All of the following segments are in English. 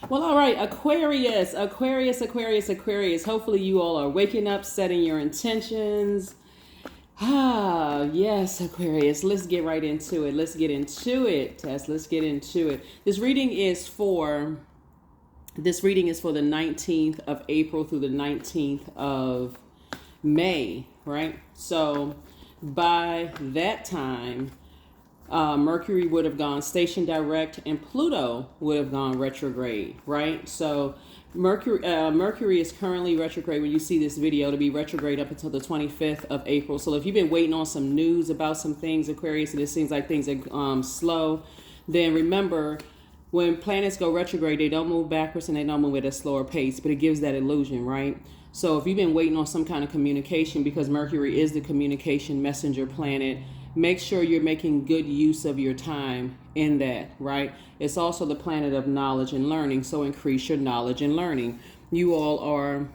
Well, all right, Aquarius. Hopefully, you all are waking up, setting your intentions. Yes, Aquarius. Let's get right into it. Let's get into it, Tess. Let's get into it. This reading is for the 19th of April through the 19th of May, right? So by that time, Mercury would have gone station direct and Pluto would have gone retrograde, right? So Mercury is currently retrograde when you see this video, to be retrograde up until the 25th of April. So if you've been waiting on some news about some things, Aquarius, and it seems like things are slow, then remember, when planets go retrograde, they don't move backwards and they don't move at a slower pace, but it gives that illusion, right? So if you've been waiting on some kind of communication, because Mercury is the communication messenger planet, make sure you're making good use of your time in that, right? It's also the planet of knowledge and learning, so increase your knowledge and learning. You all are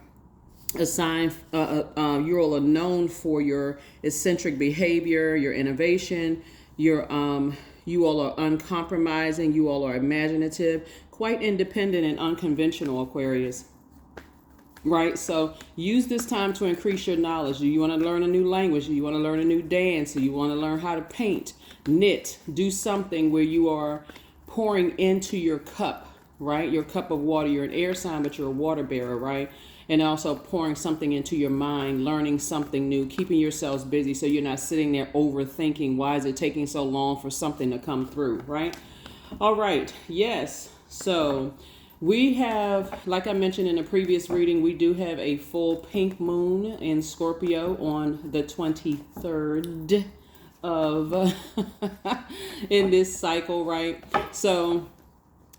assigned, you all are known for your eccentric behavior, your innovation, you all are uncompromising, you all are imaginative, quite independent and unconventional, Aquarius. Right, so use this time to increase your knowledge. Do you want to learn a new language? Do you want to learn a new dance? Do you want to learn how to paint, knit, do something where you are pouring into your cup, right? Your cup of water. You're an air sign, but you're a water bearer, right? And also pouring something into your mind, learning something new, keeping yourselves busy so you're not sitting there overthinking, why is it taking so long for something to come through, right? All right, yes, so we have, like I mentioned in a previous reading, we do have a full pink moon in Scorpio on the 23rd of in this cycle, right? So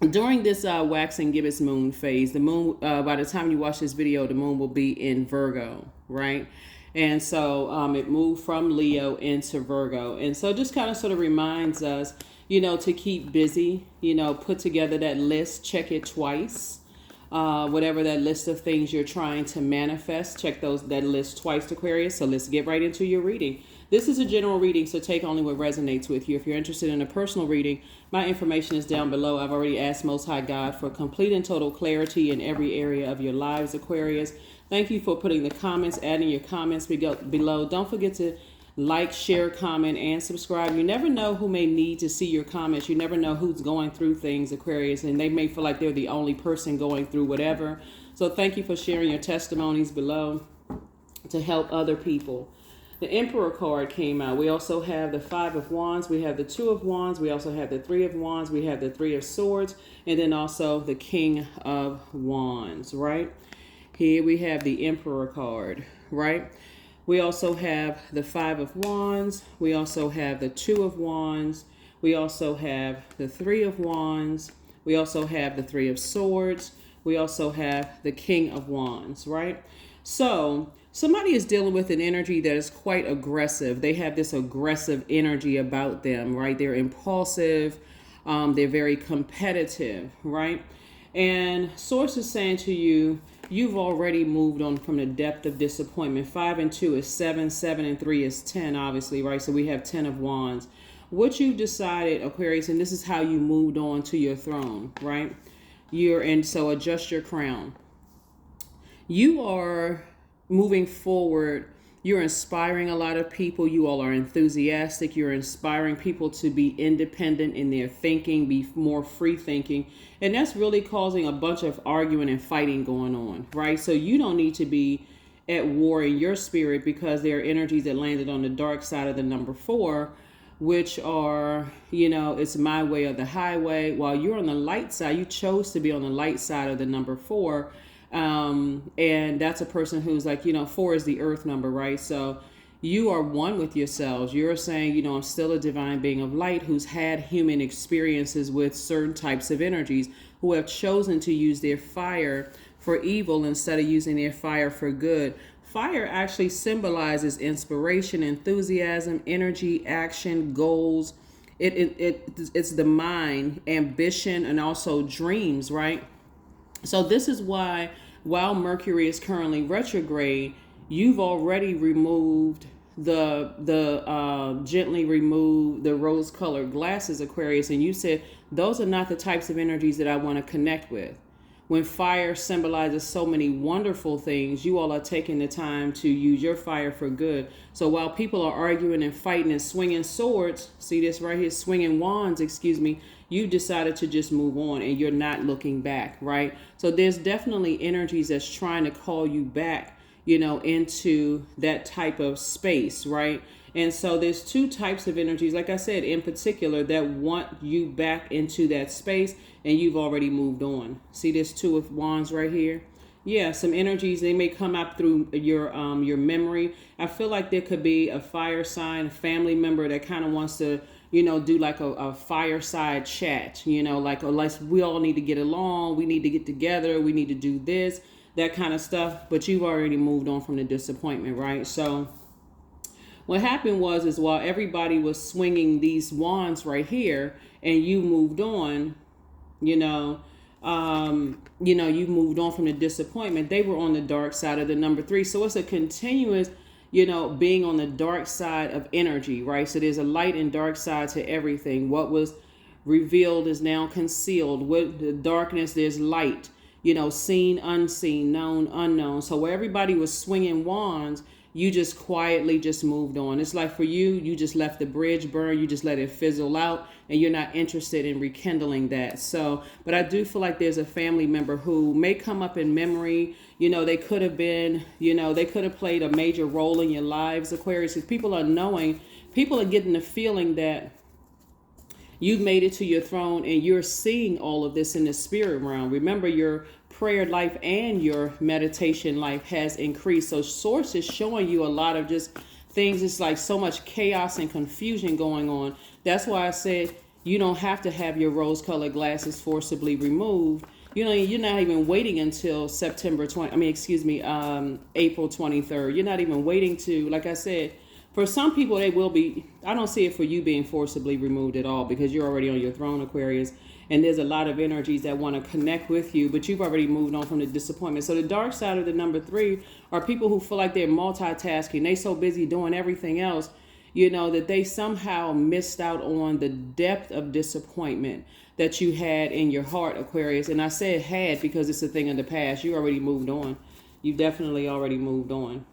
during this waxing gibbous moon phase, the moon, by the time you watch this video, the moon will be in Virgo, right? And so it moved from Leo into Virgo. And so just kind of sort of reminds us, to keep busy, put together that list, check it twice. Whatever that list of things you're trying to manifest, check that list twice, Aquarius. So let's get right into your reading. This is a general reading, so take only what resonates with you. If you're interested in a personal reading, my information is down below. I've already asked Most High God for complete and total clarity in every area of your lives, Aquarius. Thank you for putting the comments, adding your comments below. Don't forget to like, share, comment, and subscribe. You never know who may need to see your comments. You never know who's going through things, Aquarius, and they may feel like they're the only person going through whatever. So thank you for sharing your testimonies below to help other people. The Emperor card came out. We also have the Five of Wands. We have the Two of Wands. We also have the Three of Wands. We have the Three of Swords. And then also the King of Wands, right? Here we have the Emperor card, right? We also have the Five of Wands. We also have the Two of Wands. We also have the Three of Wands. We also have the Three of Swords. We also have the King of Wands, right? So somebody is dealing with an energy that is quite aggressive. They have this aggressive energy about them, right? They're impulsive. They're very competitive, right? And Source is saying to you, you've already moved on from the depth of disappointment. 5 and 2 is 7. 7 and 3 is 10, obviously, right? So we have 10 of Wands. What you've decided, Aquarius, and this is how you moved on to your throne, right? So adjust your crown. You are moving forward. You're inspiring a lot of people. You all are enthusiastic. You're inspiring people to be independent in their thinking, be more free thinking. And that's really causing a bunch of arguing and fighting going on, right? So you don't need to be at war in your spirit, because there are energies that landed on the dark side of the number 4, which are, it's my way or the highway. While you're on the light side, you chose to be on the light side of the number 4. And that's a person who's like, 4 is the earth number, right? So you are one with yourselves. You're saying, I'm still a divine being of light who's had human experiences with certain types of energies, who have chosen to use their fire for evil instead of using their fire for good. Fire actually symbolizes inspiration, enthusiasm, energy, action, goals. It's the mind, ambition, and also dreams, right? So this is why, while Mercury is currently retrograde, you've already removed gently remove the rose-colored glasses, Aquarius, and you said, those are not the types of energies that I want to connect with. when fire symbolizes so many wonderful things, you all are taking the time to use your fire for good. So while people are arguing and fighting and swinging swords, see this right here, swinging wands, excuse me, you decided to just move on and you're not looking back, right? So there's definitely energies that's trying to call you back, into that type of space, right? And so there's two types of energies, like I said, in particular, that want you back into that space, and you've already moved on. See this Two of Wands right here? Yeah, some energies, they may come up through your memory. I feel like there could be a fire sign, a family member that kind of wants to, do like a fireside chat, like we all need to get along, we need to get together, we need to do this, that kind of stuff. But you've already moved on from the disappointment, right? So what happened is while everybody was swinging these wands right here and you moved on, you moved on from the disappointment, they were on the dark side of the number 3. So it's a continuous, being on the dark side of energy, right? So there's a light and dark side to everything. What was revealed is now concealed. With the darkness, there's light, seen, unseen, known, unknown. So where everybody was swinging wands, you just quietly just moved on. It's like for you, you just let the bridge burn, you just let it fizzle out, and you're not interested in rekindling that. So, but I do feel like there's a family member who may come up in memory. They could have been, they could have played a major role in your lives, Aquarius, because people are getting the feeling that you've made it to your throne and you're seeing all of this in the spirit realm. Remember, your prayer life and your meditation life has increased. So source is showing you a lot of just things. It's like so much chaos and confusion going on. That's why I said you don't have to have your rose-colored glasses forcibly removed. You're not even waiting until April 23rd. You're not even waiting to, like I said, for some people, they will be. I don't see it for you being forcibly removed at all, because you're already on your throne, Aquarius. And there's a lot of energies that want to connect with you, but you've already moved on from the disappointment. So the dark side of the number 3 are people who feel like they're multitasking. They so busy doing everything else, that they somehow missed out on the depth of disappointment that you had in your heart, Aquarius. And I said had because it's a thing in the past. You already moved on. You definitely already moved on.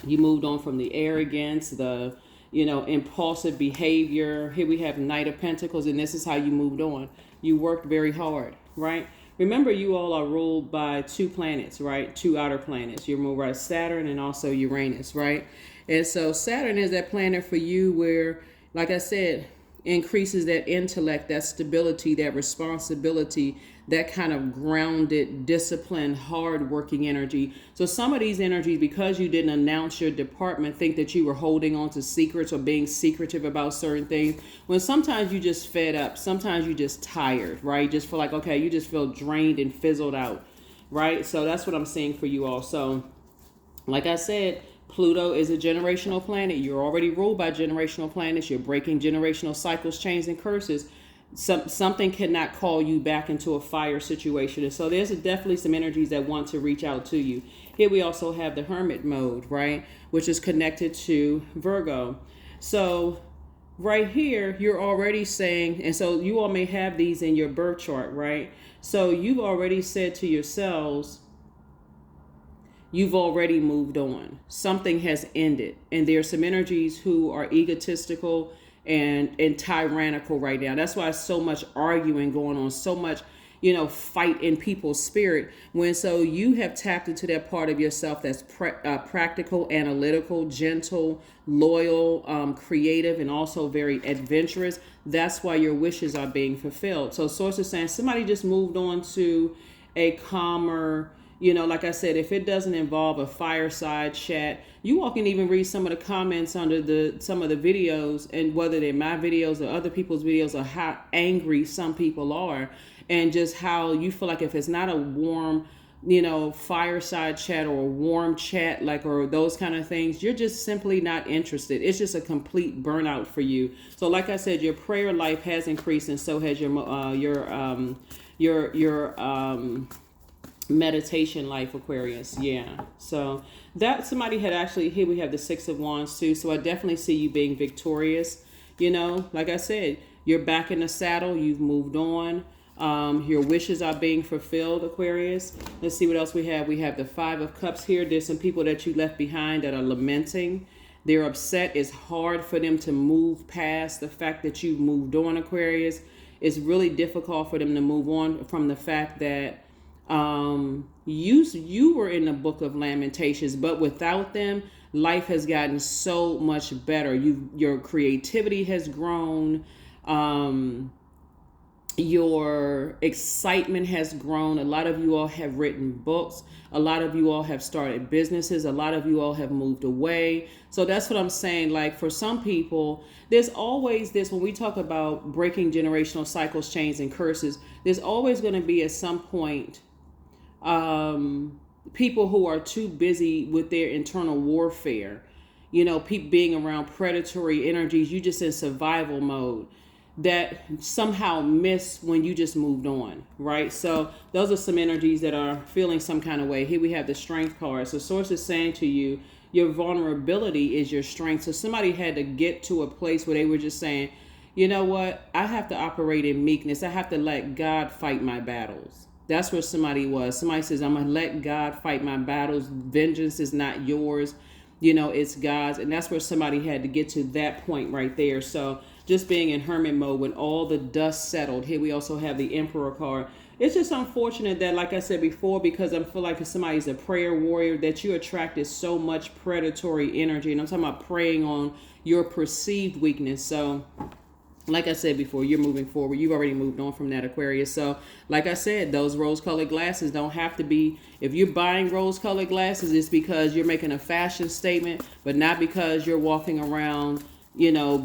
You moved on from the arrogance, the, impulsive behavior. Here we have Knight of Pentacles, and this is how you moved on. You worked very hard, right? Remember, you all are ruled by 2 planets, right? 2 outer planets. You're ruled by Saturn and also Uranus, right? And so Saturn is that planet for you where, like I said, increases that intellect, that stability, that responsibility, that kind of grounded, disciplined, hard-working energy. So some of these energies, because you didn't announce your department, think that you were holding on to secrets or being secretive about certain things. When sometimes you just fed up, sometimes you just tired, right? You just feel like, okay, you just feel drained and fizzled out, right? So that's what I'm seeing for you all. So like I said, Pluto is a generational planet. You're already ruled by generational planets. You're breaking generational cycles, chains, and curses. Something cannot call you back into a fire situation. And so there's definitely some energies that want to reach out to you. Here we also have the hermit mode, right? Which is connected to Virgo. So right here, you're already saying, and so you all may have these in your birth chart, right? So you've already said to yourselves, you've already moved on. Something has ended. And there's some energies who are egotistical and tyrannical right now. That's why so much arguing going on, so much, fight in people's spirit. So you have tapped into that part of yourself that's practical, analytical, gentle, loyal, creative, and also very adventurous. That's why your wishes are being fulfilled. So source is saying somebody just moved on to a calmer, like I said, if it doesn't involve a fireside chat, you all can even read some of the comments under some of the videos, and whether they're my videos or other people's videos, or how angry some people are, and just how you feel like if it's not a warm, fireside chat or a warm chat, or those kind of things, you're just simply not interested. It's just a complete burnout for you. So like I said, your prayer life has increased, and so has your meditation life, Aquarius. Yeah. So that somebody had actually, here we have the 6 of Wands too. So I definitely see you being victorious. Like I said, you're back in the saddle. You've moved on. Your wishes are being fulfilled, Aquarius. Let's see what else we have. We have the Five of Cups here. There's some people that you left behind that are lamenting. They're upset. It's hard for them to move past the fact that you've moved on, Aquarius. It's really difficult for them to move on from the fact that you were in the book of Lamentations, but without them, life has gotten so much better. Your creativity has grown. Your excitement has grown. A lot of you all have written books. A lot of you all have started businesses. A lot of you all have moved away. So that's what I'm saying. Like, for some people, there's always this, when we talk about breaking generational cycles, chains, and curses, there's always going to be at some point people who are too busy with their internal warfare. You know, people being around predatory energies, you just in survival mode, that somehow miss when you just moved on, right? So those are some energies that are feeling some kind of way. Here we have the Strength card. So Source is saying to you, your vulnerability is your strength. So somebody had to get to a place where they were just saying, you know what? I have to operate in meekness. I have to let God fight my battles. That's where somebody was. Somebody says, I'm going to let God fight my battles. Vengeance is not yours. You know, it's God's. And that's where somebody had to get to that point right there. So just being in hermit mode when all the dust settled. Here we also have the Emperor card. It's just unfortunate that, like I said before, because I feel like if somebody's a prayer warrior, that you attracted so much predatory energy. And I'm talking about preying on your perceived weakness. So like I said before, you're moving forward. You've already moved on from that, Aquarius. So like I said, those rose-colored glasses don't have to be, if you're buying rose-colored glasses, it's because you're making a fashion statement, but not because you're walking around, you know,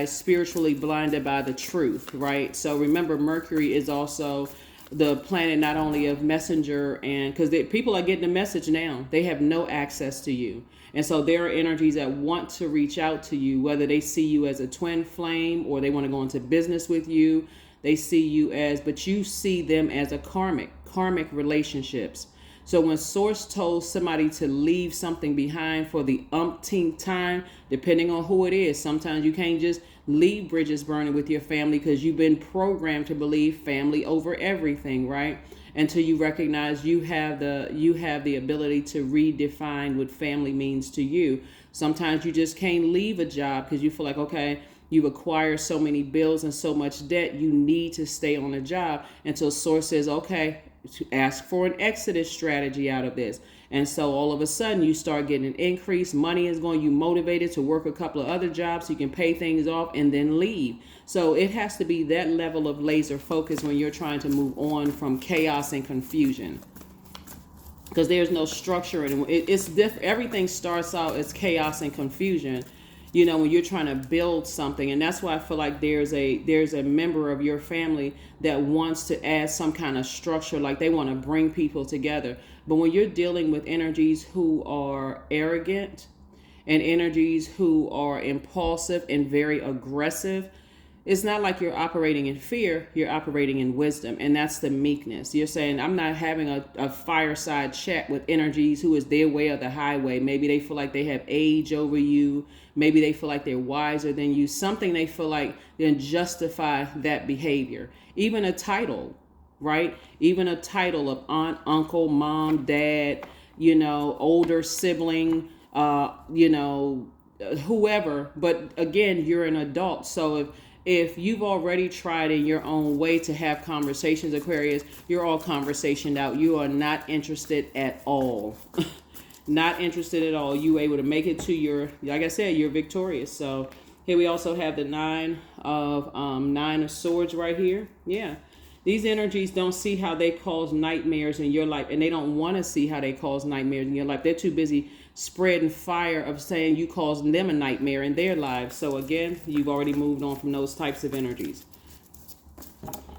spiritually blinded by the truth, right? So remember, Mercury is also the planet not only of messenger, and because people are getting a message now, they have no access to you. And so there are energies that want to reach out to you, whether they see you as a twin flame or they want to go into business with you. They see you as, but you see them as a karmic relationships. So when Source told somebody to leave something behind for the umpteenth time, depending on who it is, sometimes you can't just leave bridges burning with your family because you've been programmed to believe family over everything, right? Until you recognize you have the ability to redefine what family means to you. Sometimes you just can't leave a job because you feel like, okay, you've acquired so many bills and so much debt, you need to stay on a job until Source says, okay, to ask for an exodus strategy out of this. And so all of a sudden you start getting an increase. Money is going, you motivated to work a couple of other jobs so you can pay things off and then leave. So it has to be that level of laser focus when you're trying to move on from chaos and confusion, because there's no structure. And it's different. Everything starts out as chaos and confusion, you know, when you're trying to build something. And that's why I feel like there's a member of your family that wants to add some kind of structure, like they want to bring people together. But when you're dealing with energies who are arrogant and energies who are impulsive and very aggressive, it's not like you're operating in fear, you're operating in wisdom. And that's the meekness. You're saying, I'm not having a fireside chat with energies who is their way or the highway. Maybe they feel like they have age over you. Maybe they feel like they're wiser than you. Something they feel like then justify that behavior. Even a title, right? Even a title of aunt, uncle, mom, dad, you know, older sibling, you know, whoever. But again, you're an adult. So if you've already tried in your own way to have conversations, Aquarius, you're all conversationed out. You are not interested at all. Not interested at all. You able to make it to like I said, you're victorious. So here we also have the Nine of Swords right here. Yeah. These energies don't see how they cause nightmares in your life, and they don't want to see how they cause nightmares in your life. They're too busy spreading fire of saying you caused them a nightmare in their lives. So again, you've already moved on from those types of energies.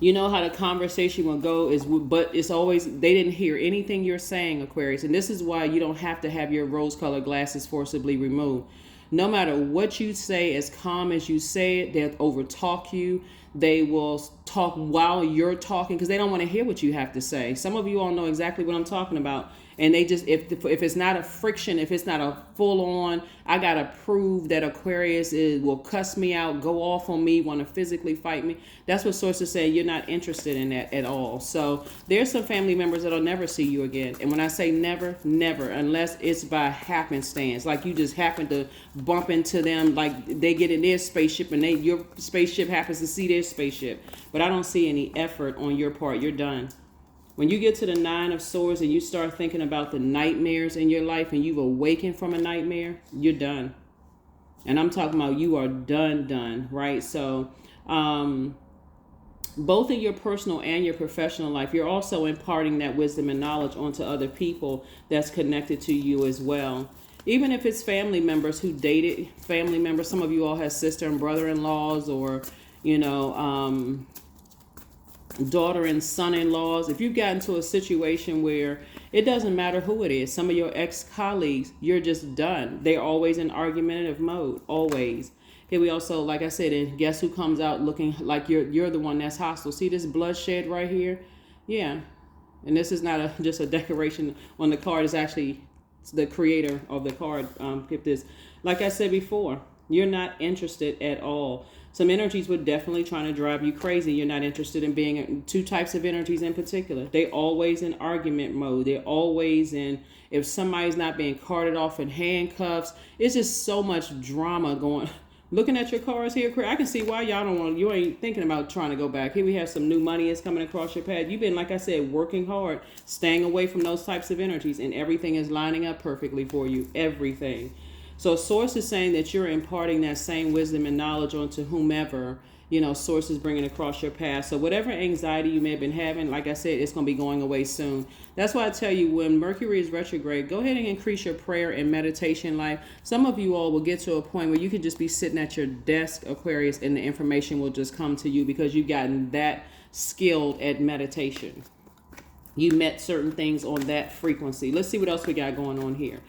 You know how the conversation will go but it's always, they didn't hear anything you're saying, Aquarius. And this is why you don't have to have your rose-colored glasses forcibly removed. No matter what you say, as calm as you say it, they'll overtalk you. They will talk while you're talking because they don't want to hear what you have to say. Some of you all know exactly what I'm talking about. And they just, if it's not a friction, if it's not a full on, I got to prove that Aquarius will cuss me out, go off on me, want to physically fight me. That's what Source is saying. You're not interested in that at all. So there's some family members that'll never see you again. And when I say never, never, unless it's by happenstance, like you just happen to bump into them, like they get in their spaceship and your spaceship happens to see their spaceship. But I don't see any effort on your part. You're done. When you get to the 9 of Swords and you start thinking about the nightmares in your life and you've awakened from a nightmare, you're done. And I'm talking about you are done, right? So both in your personal and your professional life, you're also imparting that wisdom and knowledge onto other people that's connected to you as well. Even if it's family members who dated family members, some of you all have sister and brother-in-laws or, daughter and son-in-laws. If you've gotten to a situation where it doesn't matter who it is, some of your ex-colleagues, you're just done. They're always in argumentative mode, always. Here we also, like I said, and guess who comes out looking like you're the one that's hostile. See this bloodshed right here? Yeah. And this is not just a decoration on the card. It's actually the creator of the card. Get this. Like I said before, you're not interested at all. Some energies would definitely trying to drive you crazy. You're not interested in being in 2 types of energies in particular. They always in argument mode. They're always in, if somebody's not being carted off in handcuffs, it's just so much drama going. Looking at your cards here, I can see why y'all don't want, you ain't thinking about trying to go back. Here we have some new money is coming across your path. You've been, like I said, working hard, staying away from those types of energies, and everything is lining up perfectly for you. Everything. So Source is saying that you're imparting that same wisdom and knowledge onto whomever, Source is bringing across your path. So whatever anxiety you may have been having, like I said, it's going to be going away soon. That's why I tell you, when Mercury is retrograde, go ahead and increase your prayer and meditation life. Some of you all will get to a point where you could just be sitting at your desk, Aquarius, and the information will just come to you because you've gotten that skilled at meditation. You met certain things on that frequency. Let's see what else we got going on here.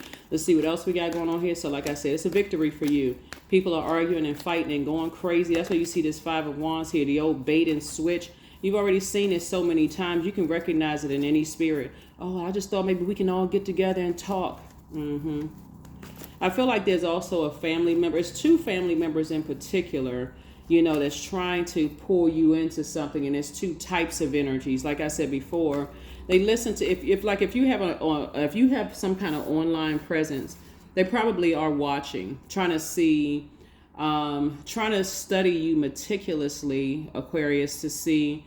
So like I said, it's a victory for you. People are arguing and fighting and going crazy. That's why you see this 5 of Wands here, the old bait and switch. You've already seen it so many times. You can recognize it in any spirit. Oh, I just thought maybe we can all get together and talk. I feel like there's also a family member. It's 2 family members in particular, that's trying to pull you into something. And it's 2 types of energies. Like I said before, they listen to, if you have some kind of online presence, they probably are watching, trying to see, trying to study you meticulously, Aquarius, to see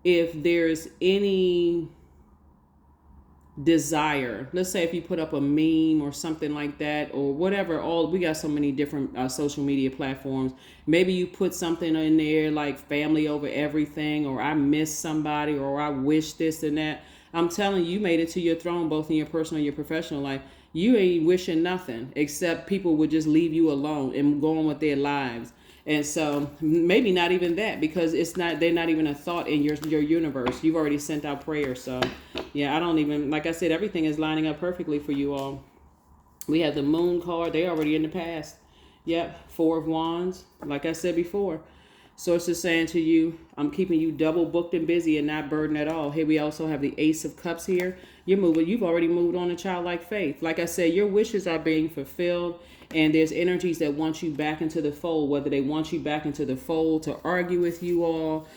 if there's any desire. Let's say if you put up a meme or something like that, or whatever. We got so many different social media platforms. Maybe you put something in there like family over everything, or I miss somebody, or I wish this and that. I'm telling you, you made it to your throne, both in your personal and your professional life. You ain't wishing nothing except people would just leave you alone and go on with their lives. And so maybe not even that, because they're not even a thought in your universe. You've already sent out prayers. So yeah, like I said, everything is lining up perfectly for you all. We have the Moon card. They already in the past. Yep. 4 of Wands. Like I said before, Source is saying to you, I'm keeping you double booked and busy and not burdened at all. Here we also have the Ace of Cups here. You've already moved on to childlike faith. Like I said, your wishes are being fulfilled, and there's energies that want you back into the fold, whether they want you back into the fold to argue with you all.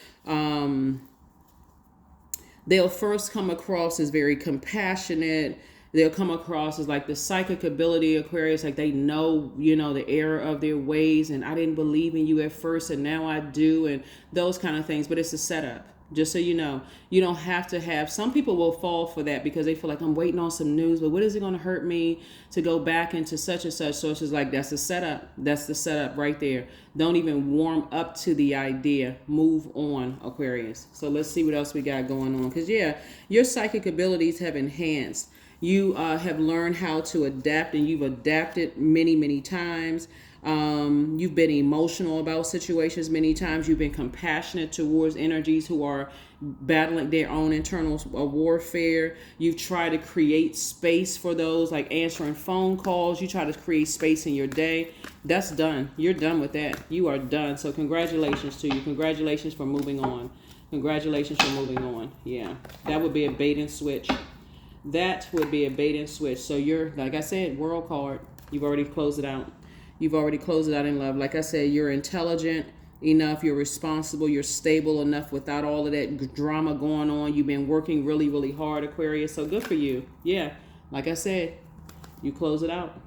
They'll first come across as very compassionate. They'll come across as like the psychic ability, Aquarius, like they know, the error of their ways, and I didn't believe in you at first and now I do, and those kind of things. But it's a setup, just so you know. You don't have to have, some people will fall for that because they feel like I'm waiting on some news, but what is it going to hurt me to go back into such and such? Sources like, that's the setup. That's the setup right there. Don't even warm up to the idea. Move on, Aquarius. So let's see what else we got going on. Because yeah, your psychic abilities have enhanced. You have learned how to adapt, and you've adapted many, many times. You've been emotional about situations many times. You've been compassionate towards energies who are battling their own internal warfare. You've tried to create space for those, like answering phone calls. You try to create space in your day. That's done. You're done with that. You are done. So congratulations to you. Congratulations for moving on. Congratulations for moving on. Yeah, that would be a bait and switch. That would be a bait and switch. So you're, like I said, world card. You've already closed it out. You've already closed it out in love. Like I said, you're intelligent enough. You're responsible. You're stable enough without all of that drama going on. You've been working really, really hard, Aquarius. So good for you. Yeah, like I said, you close it out.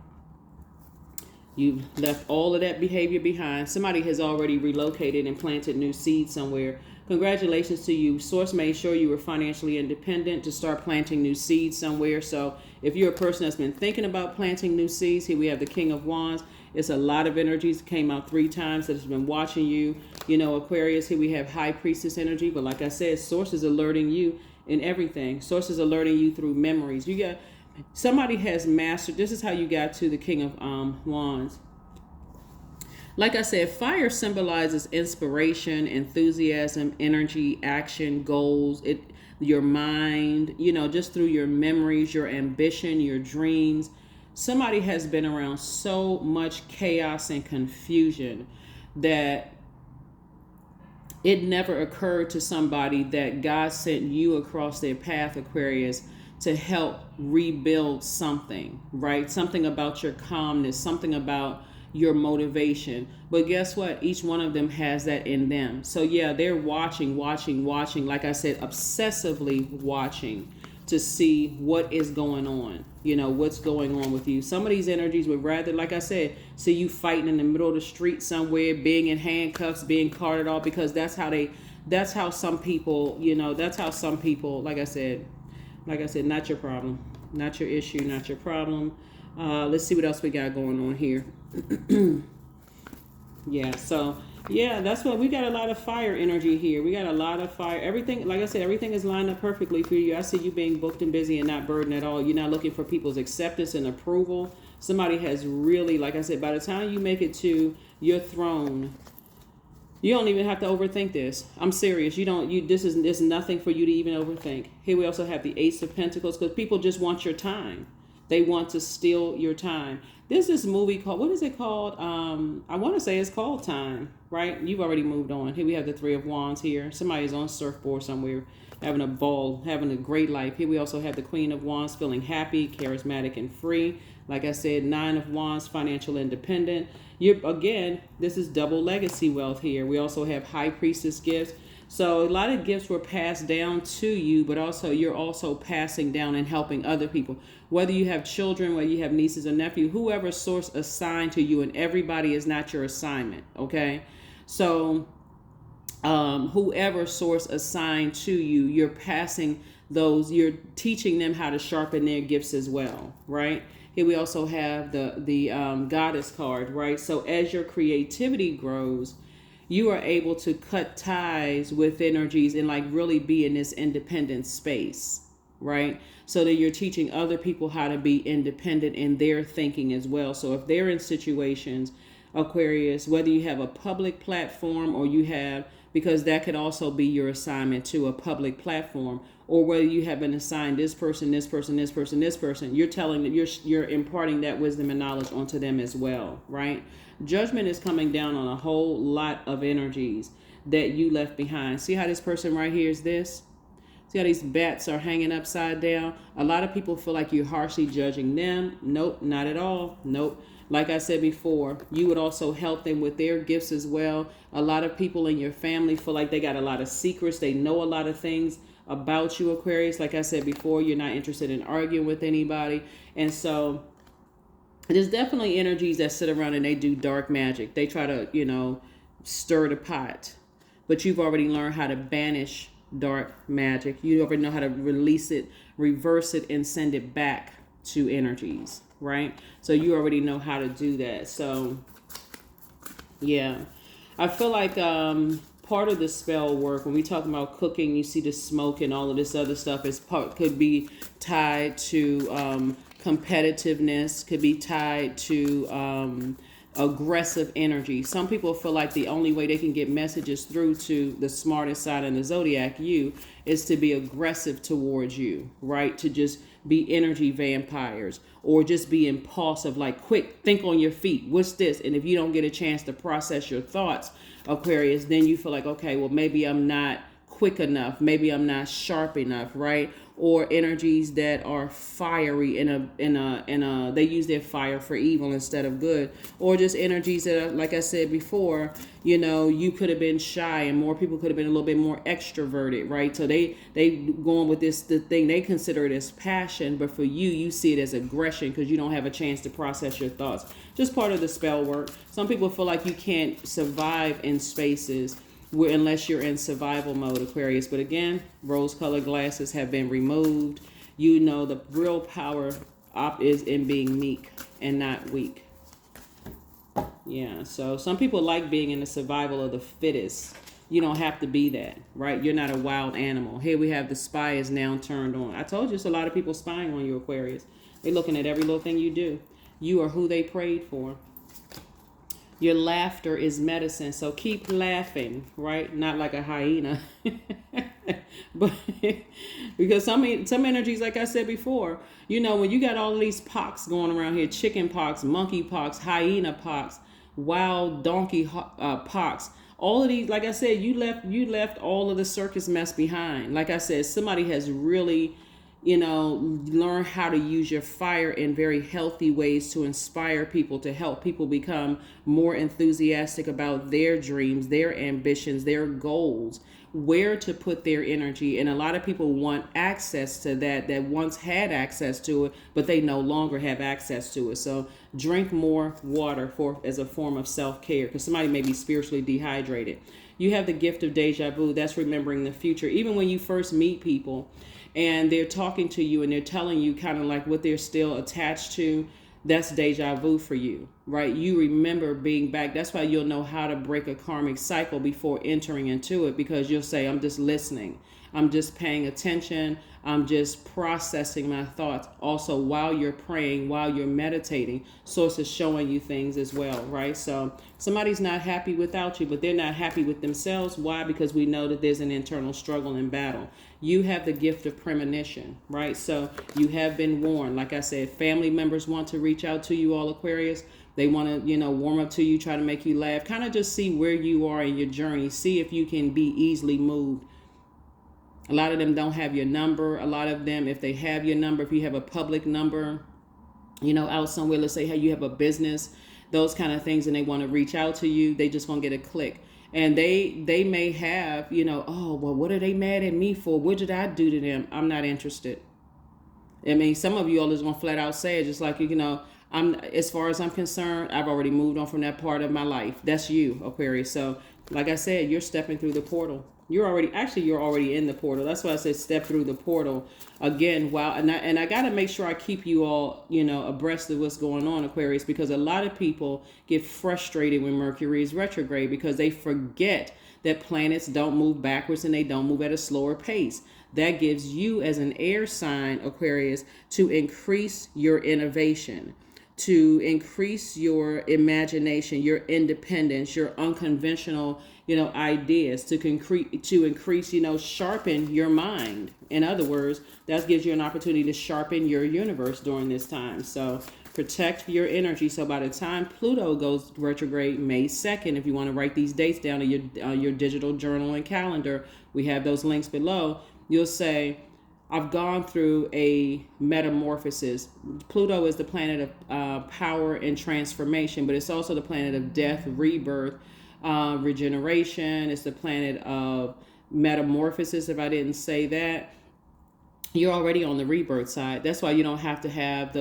You left all of that behavior behind. Somebody has already relocated and planted new seeds somewhere. Congratulations to you. Source made sure you were financially independent to start planting new seeds somewhere. So if you're a person that's been thinking about planting new seeds, here we have the King of Wands. It's a lot of energies. Came out 3 times that has been watching you. You know, Aquarius, here we have High Priestess energy. But like I said, Source is alerting you in everything. Source is alerting you through memories. You got, somebody has mastered. This is how you got to the King of Wands. Like I said, fire symbolizes inspiration, enthusiasm, energy, action, goals, your mind, you know, just through your memories, your ambition, your dreams. Somebody has been around so much chaos and confusion that it never occurred to somebody that God sent you across their path, Aquarius, to help rebuild something, right? Something about your calmness, something about your motivation. But guess what? Each one of them has that in them. So yeah, they're watching. Like I said, obsessively watching to see what is going on. You know, what's going on with you. Some of these energies would rather, like I said, see you fighting in the middle of the street somewhere, being in handcuffs, being carted off, because that's how some people, you know, like I said, not your problem, not your issue, not your problem. Let's see what else we got going on here. Yeah, so yeah, that's what we got. A lot of fire energy here. We got a lot of fire. Everything, like I said, everything is lined up perfectly for you. I see you being booked and busy and not burdened at all. You're not looking for people's acceptance and approval. Somebody has really, like I said, by the time you make it to your throne, you don't even have to overthink this. I'm serious. There's nothing for you to even overthink. Here we also have the Ace of Pentacles, because people just want your time. They want to steal your time. There's this movie called, what is it called? I want to say it's called Time, right? You've already moved on. Here we have the Three of Wands here. Somebody's on a surfboard somewhere, having a ball, having a great life. Here we also have the Queen of Wands, feeling happy, charismatic, and free. Like I said, Nine of Wands, financial independent. Again, this is double legacy wealth here. We also have High Priestess gifts. So a lot of gifts were passed down to you, but also you're also passing down and helping other people. Whether you have children, whether you have nieces or nephews, whoever source assigned to you, and everybody is not your assignment, okay? So whoever source assigned to you, you're passing those, you're teaching them how to sharpen their gifts as well, right? Here we also have the Goddess card, right? So as your creativity grows, you are able to cut ties with energies and like really be in this independent space, right? So that you're teaching other people how to be independent in their thinking as well. So if they're in situations, Aquarius, whether you have a public platform or you have, because that could also be your assignment to a public platform, or whether you have been assigned this person, you're telling them, you're imparting that wisdom and knowledge onto them as well, right? Judgment is coming down on a whole lot of energies that you left behind. See how this person right here is this? See how these bats are hanging upside down? A lot of people feel like you're harshly judging them. Nope, not at all. Nope. Like I said before, you would also help them with their gifts as well. A lot of people in your family feel like they got a lot of secrets. They know a lot of things about you, Aquarius. Like I said before, you're not interested in arguing with anybody. And so there's definitely energies that sit around and they do dark magic. They try to, you know, stir the pot. But you've already learned how to banish dark magic. You already know how to release it, reverse it, and send it back to energies, right? So you already know how to do that. So yeah, I feel like part of the spell work, when we talk about cooking, you see the smoke and all of this other stuff, could be tied to competitiveness, could be tied to aggressive energy. Some people feel like the only way they can get messages through to the smartest side in the zodiac, you, is to be aggressive towards you, right? To just be energy vampires, or just be impulsive, like quick, think on your feet. What's this? And if you don't get a chance to process your thoughts, Aquarius, then you feel like, okay, well, maybe I'm not quick enough, maybe I'm not sharp enough, right? Or energies that are fiery they use their fire for evil instead of good. Or just energies that are, like I said before, you could have been shy and more people could have been a little bit more extroverted, right? So they going with the thing, they consider it as passion, but for you see it as aggression because you don't have a chance to process your thoughts. Just part of the spell work. Some people feel like you can't survive in spaces unless you're in survival mode, Aquarius. But again, rose-colored glasses have been removed. The real power is in being meek and not weak. Yeah, so some people like being in the survival of the fittest. You don't have to be that, right? You're not a wild animal. Here we have the spy is now turned on. I told you it's a lot of people spying on you, Aquarius. They're looking at every little thing you do. You are who they prayed for. Your laughter is medicine, so keep laughing, right? Not like a hyena. But because some energies, like I said before, when you got all these pox going around here, chicken pox, monkey pox, hyena pox, wild donkey pox, all of these, like I said, you left all of the circus mess behind. Like I said, somebody has really learn how to use your fire in very healthy ways to inspire people, to help people become more enthusiastic about their dreams, their ambitions, their goals, where to put their energy. And a lot of people want access to that once had access to it, but they no longer have access to it. So drink more water as a form of self-care, because somebody may be spiritually dehydrated. You have the gift of deja vu. That's remembering the future. Even when you first meet people and they're talking to you and they're telling you kind of like what they're still attached to, that's deja vu for you, right? You remember being back. That's why you'll know how to break a karmic cycle before entering into it, because you'll say, I'm just listening. I'm just paying attention. I'm just processing my thoughts. Also, while you're praying, while you're meditating, Source is showing you things as well, right? So somebody's not happy without you, but they're not happy with themselves. Why? Because we know that there's an internal struggle and battle. You have the gift of premonition, right? So you have been warned. Like I said, family members want to reach out to you all, Aquarius. They want to, warm up to you, try to make you laugh. Kind of just see where you are in your journey. See if you can be easily moved. A lot of them don't have your number. A lot of them, if they have your number, if you have a public number, out somewhere, let's say, hey, you have a business, those kind of things, and they want to reach out to you, they just won't get a click. And they may have, oh, well, what are they mad at me for? What did I do to them? I'm not interested. I mean, some of you all just want to flat out say it, just like, as far as I'm concerned, I've already moved on from that part of my life. That's you, Aquarius. So, like I said, you're stepping through the portal. You're already in the portal. That's why I said step through the portal again. Wow. And I got to make sure I keep you all, abreast of what's going on, Aquarius, because a lot of people get frustrated when Mercury is retrograde because they forget that planets don't move backwards and they don't move at a slower pace. That gives you, as an air sign, Aquarius, to increase your innovation, to increase your imagination, your independence, your unconventional, ideas, to increase, sharpen your mind. In other words, that gives you an opportunity to sharpen your universe during this time. So protect your energy. So by the time Pluto goes retrograde, May 2nd, if you want to write these dates down in your digital journal and calendar, we have those links below. You'll say, I've gone through a metamorphosis. Pluto is the planet of power and transformation, but it's also the planet of death, rebirth, regeneration. It's the planet of metamorphosis, if I didn't say that. You're already on the rebirth side. That's why you don't have to have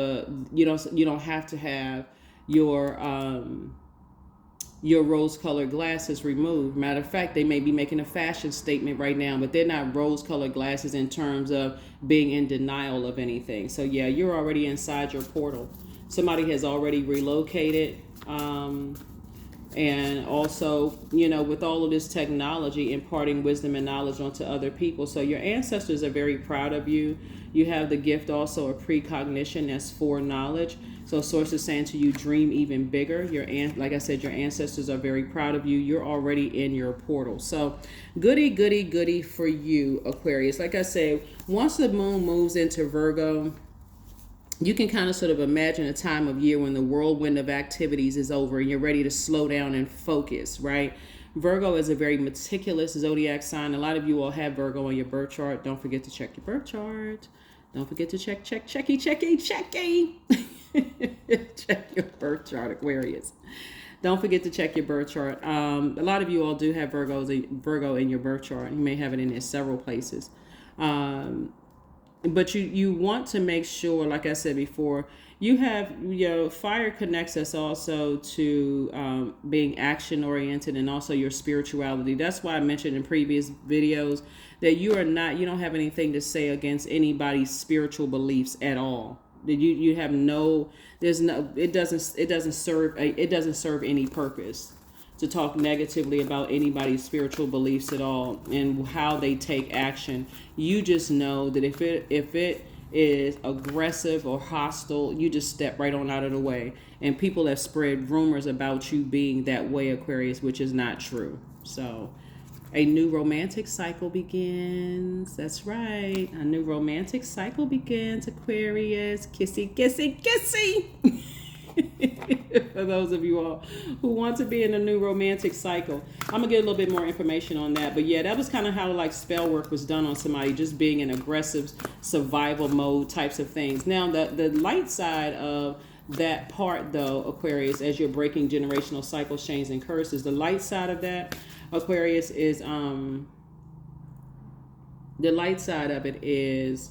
your rose-colored glasses removed. Matter of fact, they may be making a fashion statement right now, but they're not rose-colored glasses in terms of being in denial of anything. So yeah, you're already inside your portal. Somebody has already relocated. And also, with all of this technology, imparting wisdom and knowledge onto other people. So your ancestors are very proud of you. You have the gift also of precognition, that's foreknowledge. So source is saying to you, dream even bigger. Like I said, your ancestors are very proud of you. You're already in your portal. So goody, goody, goody for you, Aquarius. Like I said, once the moon moves into Virgo, you can kind of sort of imagine a time of year when the whirlwind of activities is over and you're ready to slow down and focus, right? Virgo is a very meticulous zodiac sign. A lot of you all have Virgo on your birth chart. Don't forget to check your birth chart. Don't forget to checky. Check your birth chart, Aquarius. Don't forget to check your birth chart. A lot of you all do have Virgo in your birth chart. You may have it in several places. But you want to make sure, like I said before, you have, fire connects us also to being action oriented and also your spirituality. That's why I mentioned in previous videos that you don't have anything to say against anybody's spiritual beliefs at all. You have it doesn't serve any purpose to talk negatively about anybody's spiritual beliefs at all and how they take action. You just know that if it is aggressive or hostile, you just step right on out of the way. And people have spread rumors about you being that way, Aquarius, which is not true. So a new romantic cycle begins. That's right. A new romantic cycle begins, Aquarius. Kissy, kissy, kissy. For those of you all who want to be in a new romantic cycle, I'm gonna get a little bit more information on that. But yeah, that was kind of how like spell work was done on somebody, just being in aggressive survival mode types of things. Now the light side of that part though, Aquarius, as you're breaking generational cycles, chains, and curses, the light side of that, Aquarius, is the light side of it is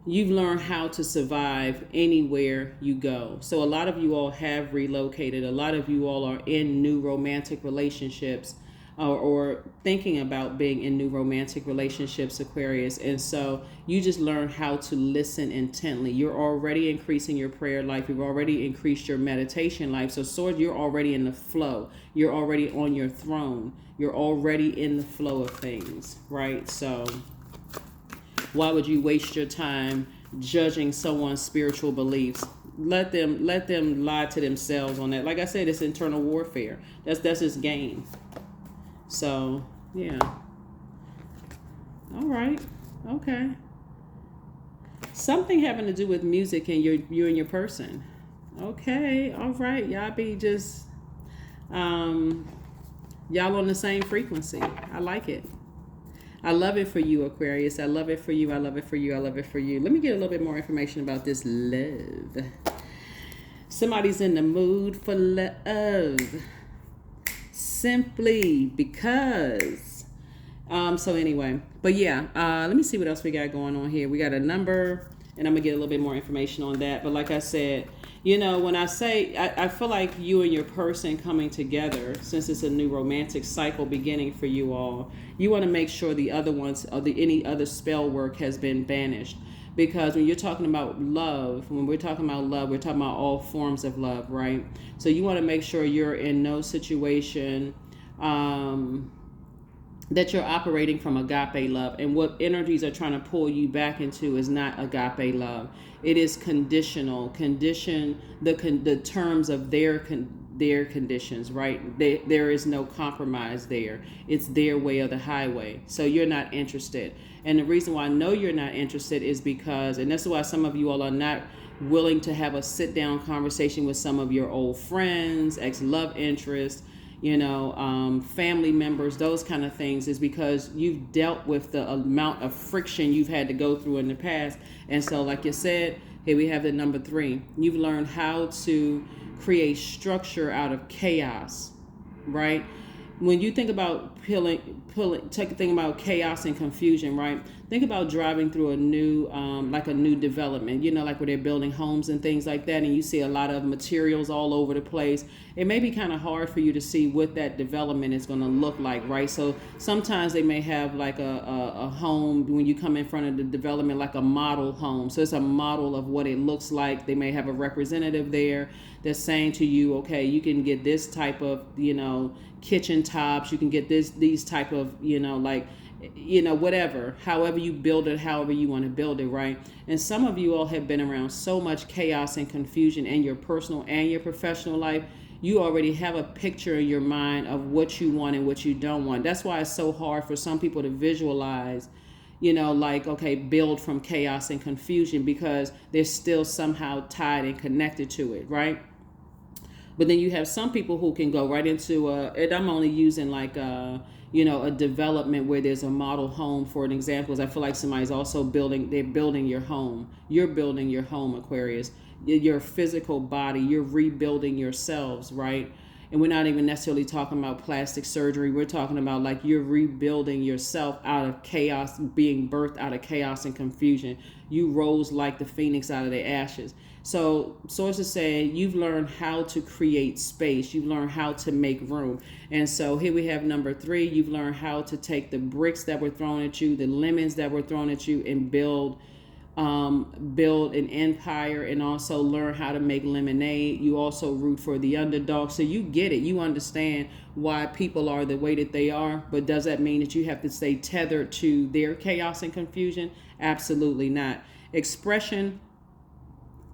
you've learned how to survive anywhere you go. So a lot of you all have relocated. A lot of you all are in new romantic relationships or thinking about being in new romantic relationships, Aquarius. And so you just learn how to listen intently. You're already increasing your prayer life. You've already increased your meditation life. So Sword, you're already in the flow. You're already on your throne. You're already in the flow of things, right? So why would you waste your time judging someone's spiritual beliefs? Let them lie to themselves on that. Like I said, it's internal warfare. That's his game. So yeah. All right. Okay. Something having to do with music and you and your person. Okay. All right. Y'all be just y'all on the same frequency. I like it. I love it for you, Aquarius. I love it for you. I love it for you. I love it for you. Let me get a little bit more information about this love. Somebody's in the mood for love. Simply because. So anyway, but yeah, let me see what else we got going on here. We got a number, and I'm going to get a little bit more information on that. But like I said, when I say, I feel like you and your person coming together, since it's a new romantic cycle beginning for you all, you want to make sure the other ones, or any other spell work has been banished. Because when you're talking about love, when we're talking about love, we're talking about all forms of love, right? So you want to make sure you're in no situation that you're operating from agape love. And what energies are trying to pull you back into is not agape love. It is conditional. Condition the terms of their conditions, right? There is no compromise there. It's their way or the highway. So you're not interested. And the reason why I know you're not interested is because, and that's why some of you all are not willing to have a sit down conversation with some of your old friends, ex-love interests, family members, those kind of things, is because you've dealt with the amount of friction you've had to go through in the past. And so, like you said, here we have the number 3. You've learned how to create structure out of chaos, right? When you think about think about chaos and confusion, right? Think about driving through a new development, like where they're building homes and things like that, and you see a lot of materials all over the place. It may be kind of hard for you to see what that development is going to look like, right? So sometimes they may have like a home when you come in front of the development, like a model home. So it's a model of what it looks like. They may have a representative there that's saying to you, okay, you can get this type of, kitchen tops. You can get these type of, whatever, however you build it, however you want to build it, right? And some of you all have been around so much chaos and confusion in your personal and your professional life. You already have a picture in your mind of what you want and what you don't want. That's why it's so hard for some people to visualize, okay, build from chaos and confusion, because they're still somehow tied and connected to it, right? But then you have some people who can go right into and I'm only using like a development where there's a model home for an example. I feel like somebody's also they're building your home. You're building your home, Aquarius. Your physical body, you're rebuilding yourselves, right? And we're not even necessarily talking about plastic surgery. We're talking about like you're rebuilding yourself out of chaos, being birthed out of chaos and confusion. You rose like the phoenix out of the ashes. So sources say you've learned how to create space. You've learned how to make room. And so here we have number 3. You've learned how to take the bricks that were thrown at you, the lemons that were thrown at you, and build an empire, and also learn how to make lemonade. You also root for the underdog. So you get it. You understand why people are the way that they are. But does that mean that you have to stay tethered to their chaos and confusion? Absolutely not. Expression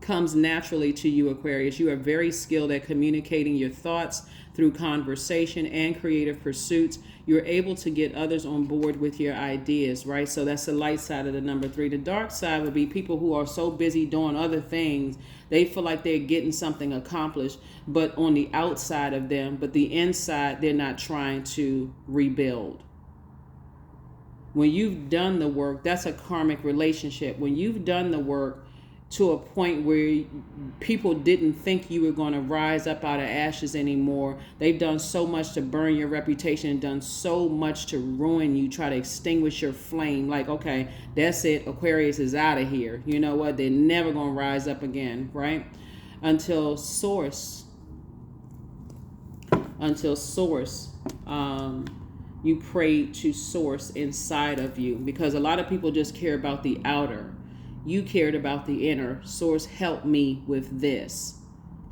comes naturally to you, Aquarius. You are very skilled at communicating your thoughts through conversation and creative pursuits. You're able to get others on board with your ideas, right? So that's the light side of the number 3. The dark side would be people who are so busy doing other things, they feel like they're getting something accomplished, but on the outside of them, but the inside, they're not trying to rebuild. When you've done the work, that's a karmic relationship. When you've done the work to a point where people didn't think you were going to rise up out of ashes anymore. They've done so much to burn your reputation and done so much to ruin you, try to extinguish your flame. Like, okay, that's it. Aquarius is out of here. You know what? They're never going to rise up again, right? Until source, you pray to source inside of you, because a lot of people just care about the outer. You cared about the inner. Source, help me with this.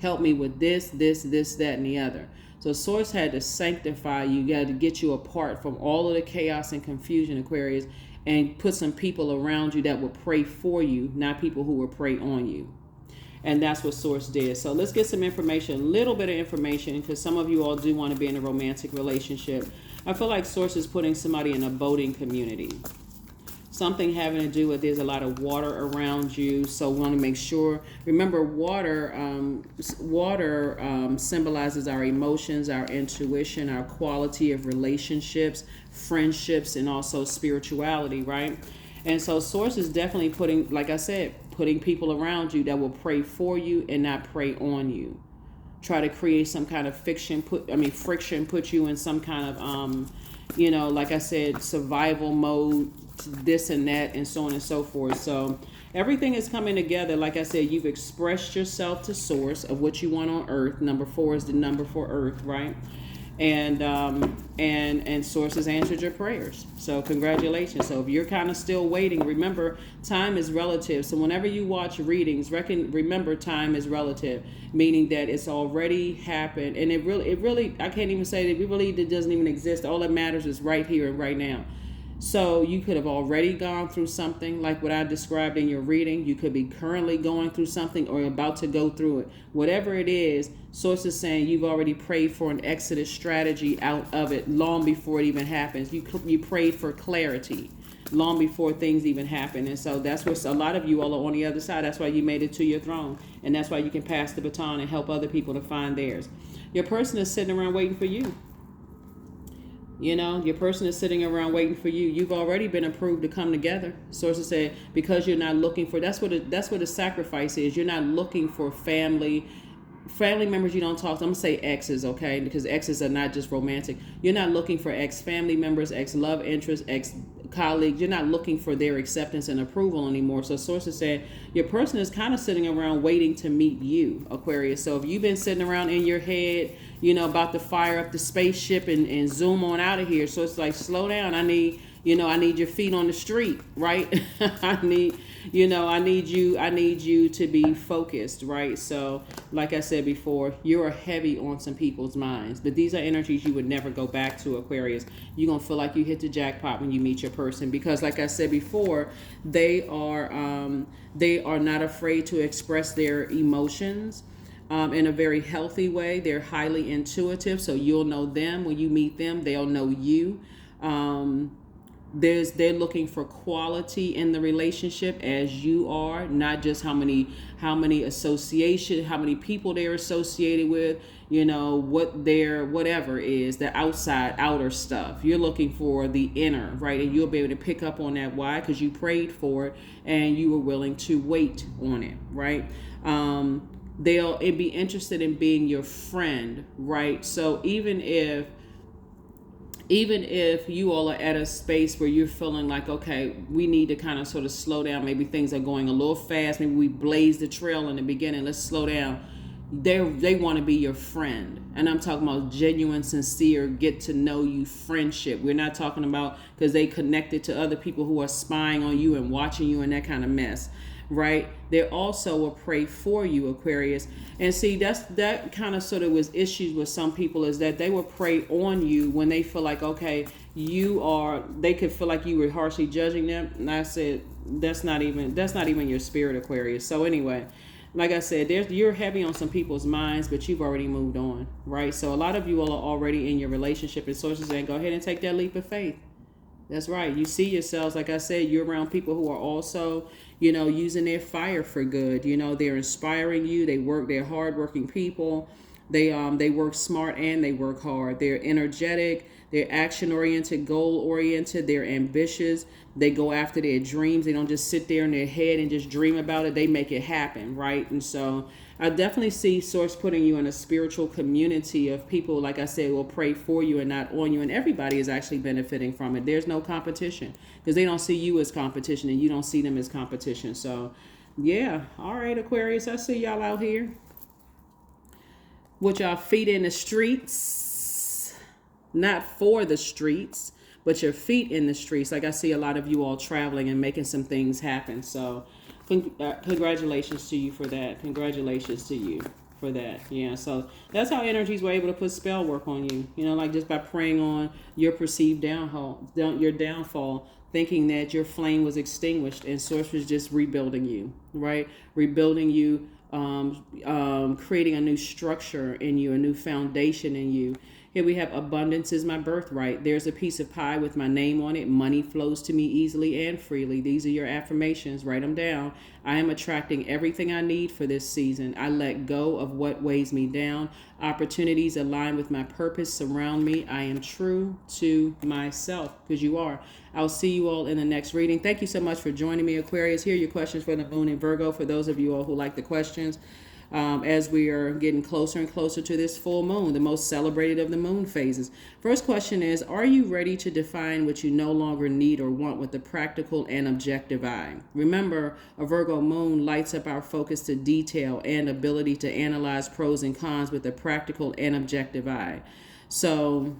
Help me with this, that, and the other. So Source had to sanctify you. Got to get you apart from all of the chaos and confusion, Aquarius, and put some people around you that will pray for you, not people who will pray on you. And that's what Source did. So let's get some information, a little bit of information, because some of you all do want to be in a romantic relationship. I feel like Source is putting somebody in a boating community. Something having to do with there's a lot of water around you, so we want to make sure. Remember, water symbolizes our emotions, our intuition, our quality of relationships, friendships, and also spirituality, right? And so Source is definitely putting, like I said, putting people around you that will pray for you and not pray on you. Try to create some kind of friction, put you in some kind of, like I said, survival mode, this and that, and so on and so forth. So everything is coming together. Like I said, you've expressed yourself to Source of what you want on Earth. Number 4 is the number for Earth, right? And Source has answered your prayers. So congratulations. So if you're kind of still waiting, remember, time is relative. So whenever you watch readings, remember time is relative, meaning that it's already happened. And it really, I can't even say that it doesn't even exist. All that matters is right here and right now. So you could have already gone through something like what I described in your reading. You could be currently going through something or about to go through it. Whatever it is, Source is saying you've already prayed for an exodus strategy out of it long before it even happens. You prayed for clarity long before things even happen. And so that's what a lot of you all are on the other side. That's why you made it to your throne. And that's why you can pass the baton and help other people to find theirs. Your person is sitting around waiting for you. Your person is sitting around waiting for you. You've already been approved to come together. Sources say because you're not looking for, that's what a sacrifice is. You're not looking for family members you don't talk to. I'm going to say exes, okay? Because exes are not just romantic. You're not looking for ex-family members, ex-love interests, ex-colleagues. You're not looking for their acceptance and approval anymore. So sources say your person is kind of sitting around waiting to meet you, Aquarius. So if you've been sitting around in your head, about to fire up the spaceship and zoom on out of here. So it's like, slow down. I need your feet on the street, right? I I need you to be focused, right? So like I said before, you're heavy on some people's minds, but these are energies you would never go back to, Aquarius. You're gonna feel like you hit the jackpot when you meet your person, because like I said before, they are not afraid to express their emotions in a very healthy way. They're highly intuitive, so you'll know them when you meet them. They'll know you. They're looking for quality in the relationship as you are, not just how many people they're associated with, what their whatever is, the outer stuff. You're looking for the inner, right? And you'll be able to pick up on that. Why? Because you prayed for it and you were willing to wait on it, right? They'll be interested in being your friend, right? So even if you all are at a space where you're feeling like, okay, we need to kind of sort of slow down, maybe things are going a little fast, maybe we blazed the trail in the beginning, let's slow down. They want to be your friend. And I'm talking about genuine, sincere, get to know you friendship. We're not talking about because they connected to other people who are spying on you and watching you and that kind of mess, right? They also will pray for you, Aquarius. And see, that kind of sort of was issues with some people, is that they will pray on you when they feel like, okay, they could feel like you were harshly judging them. And I said, that's not even your spirit, Aquarius. So anyway, like I said, you're heavy on some people's minds, but you've already moved on, right? So a lot of you all are already in your relationship, and sources saying, go ahead and take that leap of faith. That's right. You see yourselves, like I said, you're around people who are also, using their fire for good. They're inspiring you. They're hardworking people. They work smart and they work hard. They're energetic. They're action-oriented, goal-oriented. They're ambitious. They go after their dreams. They don't just sit there in their head and just dream about it. They make it happen, right? And so I definitely see Source putting you in a spiritual community of people, like I said, will pray for you and not on you. And everybody is actually benefiting from it. There's no competition because they don't see you as competition and you don't see them as competition. So, yeah. All right, Aquarius, I see y'all out here with y'all feet in the streets. Not for the streets, but your feet in the streets. Like I see a lot of you all traveling and making some things happen. So congratulations to you for that. Congratulations to you for that. Yeah, so that's how energies were able to put spell work on you. Like just by praying on your perceived downfall, thinking that your flame was extinguished and Source was just rebuilding you, right? Rebuilding you, creating a new structure in you, a new foundation in you. Here we have abundance is my birthright. There's a piece of pie with my name on it. Money flows to me easily and freely. These are your affirmations. Write them down. I am attracting everything I need for this season. I let go of what weighs me down. Opportunities align with my purpose surround me. I am true to myself, because you are. I'll see you all in the next reading. Thank you so much for joining me, Aquarius. Here are your questions for the moon in Virgo, for those of you all who like the questions. As we are getting closer and closer to this full moon, the most celebrated of the moon phases. First question is, are you ready to define what you no longer need or want with the practical and objective eye? Remember, a Virgo moon lights up our focus to detail and ability to analyze pros and cons with a practical and objective eye. So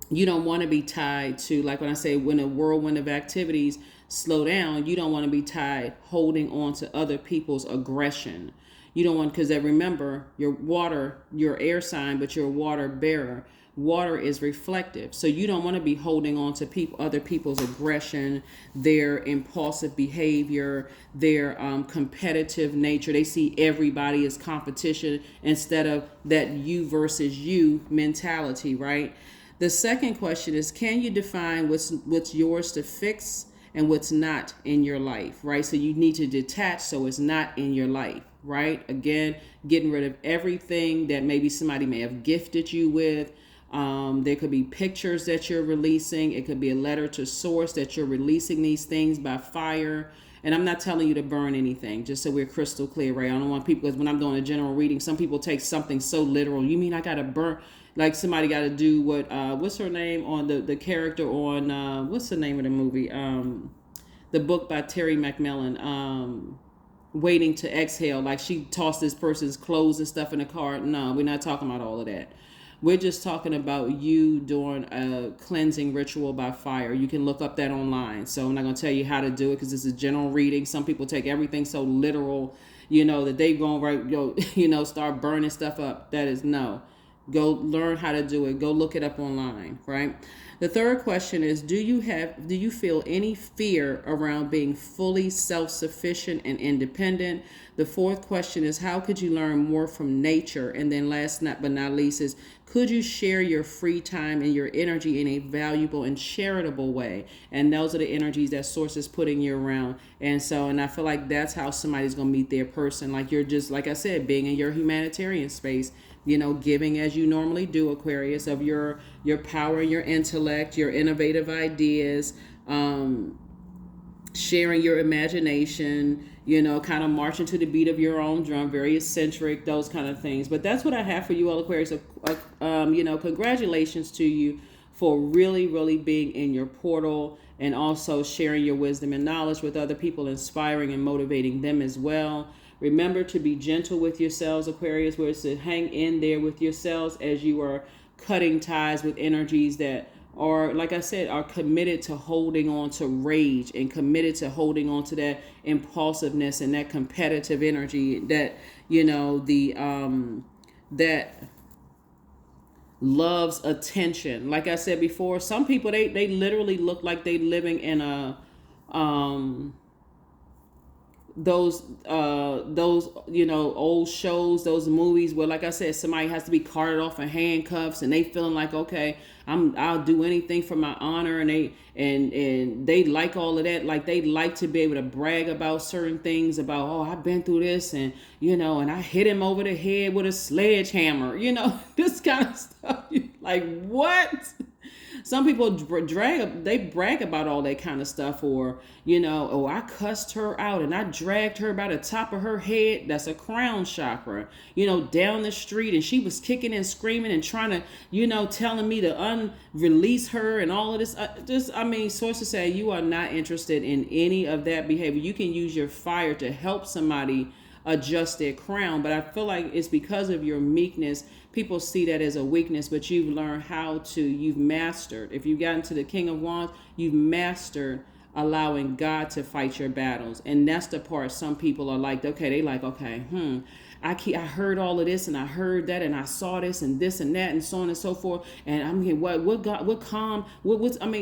you don't want to be tied to, like when I say when a whirlwind of activities slow down, you don't want to be tied holding on to other people's aggression. You don't want, because remember, your air sign, but you're a water bearer. Water is reflective. So you don't want to be holding on to other people's aggression, their impulsive behavior, their competitive nature. They see everybody as competition instead of that you versus you mentality, right? The second question is, can you define what's yours to fix and what's not in your life, right? So you need to detach so it's not in your life, right? Again, getting rid of everything that maybe somebody may have gifted you with. There could be pictures that you're releasing. It could be a letter to source that you're releasing these things by fire. And I'm not telling you to burn anything, just so we're crystal clear, right? I don't want people, because when I'm doing a general reading, some people take something so literal. You mean I got to burn? Like somebody got to do what's her name on the character on, what's the name of the movie? The book by Terry McMillan, Waiting to Exhale. Like she tossed this person's clothes and stuff in the car. No, we're not talking about all of that. We're just talking about you doing a cleansing ritual by fire. You can look up that online. So I'm not going to tell you how to do it because it's a general reading. Some people take everything so literal, that they go right, start burning stuff up. That is no. Go learn how to do it. Go look it up online, right? The third question is, do you feel any fear around being fully self-sufficient and independent? The fourth question is, how could you learn more from nature? And then last but not least is, could you share your free time and your energy in a valuable and charitable way? And those are the energies that source is putting you around. And I feel like that's how somebody's going to meet their person. Like you're just, like I said, being in your humanitarian space, giving as you normally do, Aquarius, of your power, your intellect, your innovative ideas, sharing your imagination, kind of marching to the beat of your own drum, very eccentric, those kind of things. But that's what I have for you all, Aquarius. Congratulations to you for really, really being in your portal and also sharing your wisdom and knowledge with other people, inspiring and motivating them as well. Remember to be gentle with yourselves, Aquarius, where it's to hang in there with yourselves as you are cutting ties with energies that are, like I said, are committed to holding on to rage and committed to holding on to that impulsiveness and that competitive energy that, that loves attention. Like I said before, some people, they literally look like they living in a, those old shows, those movies where, like I said, somebody has to be carted off in handcuffs and they feeling like, okay, I'll do anything for my honor, and they like all of that. Like they like to be able to brag about certain things, about, oh, I've been through this, and and I hit him over the head with a sledgehammer, this kind of stuff. Like, what? Some people brag about all that kind of stuff, or, oh, I cussed her out and I dragged her by the top of her head. That's a crown chakra, down the street, and she was kicking and screaming and trying to, telling me to unrelease her and all of this. Sources say you are not interested in any of that behavior. You can use your fire to help somebody adjust their crown, but I feel like it's because of your meekness. People see that as a weakness, but you've learned you've mastered. If you've gotten to the King of Wands, you've mastered allowing God to fight your battles. And that's the part some people are like, okay, I heard all of this, and I heard that, and I saw this and this and that, and so on and so forth. And I'm here,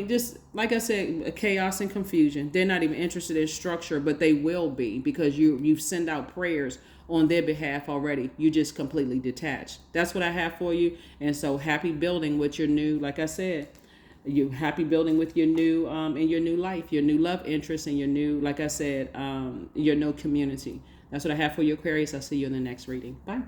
just like I said, chaos and confusion. They're not even interested in structure, but they will be, because you've sent out prayers on their behalf already. You just completely detached. That's what I have for you. And so happy building with your new, like I said, you happy building with your new in your new life, your new love interest, and your new, like I said, your new community. That's what I have for you, Aquarius. I'll see you in the next reading. Bye.